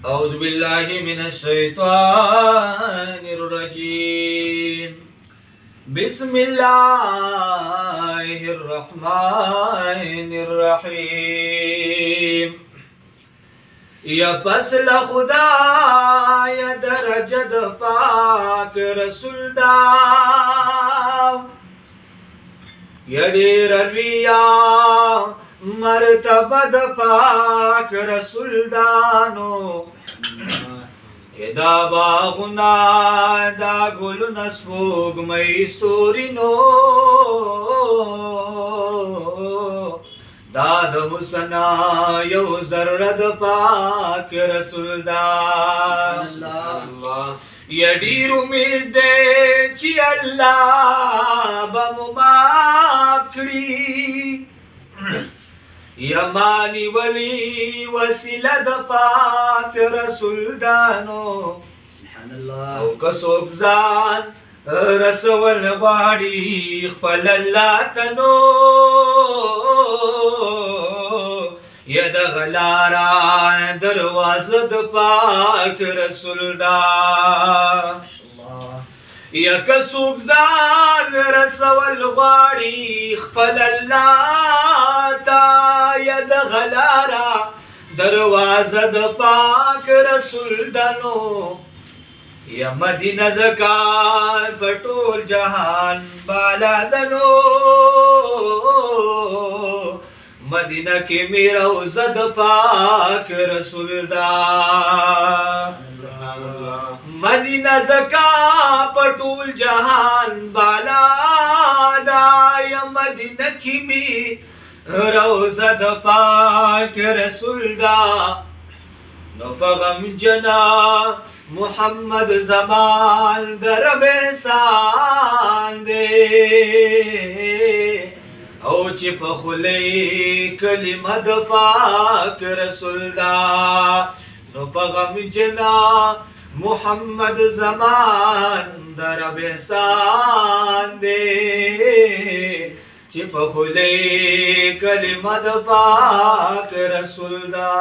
أعوذ بالله من الشيطان الرجيم. بسم الله الرحمن الرحيم. یا پسل خدا یا درجد پاک رسول دا یا دیر الویا مرتبه د پاک رسول دانو دا باغنا دا گلونه سپوږمۍ ستورینو دا د حسن یو ذره د پاک رسول دا یا ډیر امید دی چې الله به مو معاف کړي یمانی ولی وسیله د پاک رسول دانو او که څوک ځان رسول غواړي خپل الله ته نو یا دغه لاره دروازه د پاک رسول دا یا که څوک ځان رسول غواړي خپل الله ته یا دغه لاره دروازه د پاک رسول دنو یا مدینه زکات په ټول جهان بالا دنو مدینه کې مې روضه د پاک رسول دا مدینه زکا په ټول جهان بالا دا یا مدینه کې مې روضه د پاک رسول دا نو فغم جنا محمد زمان در احسان دے او چې په خولې کلمه د پاک رسول دا نو په غم جنا محمد زمان در احسان دے چې په خولې کلمه د پاک رسول دا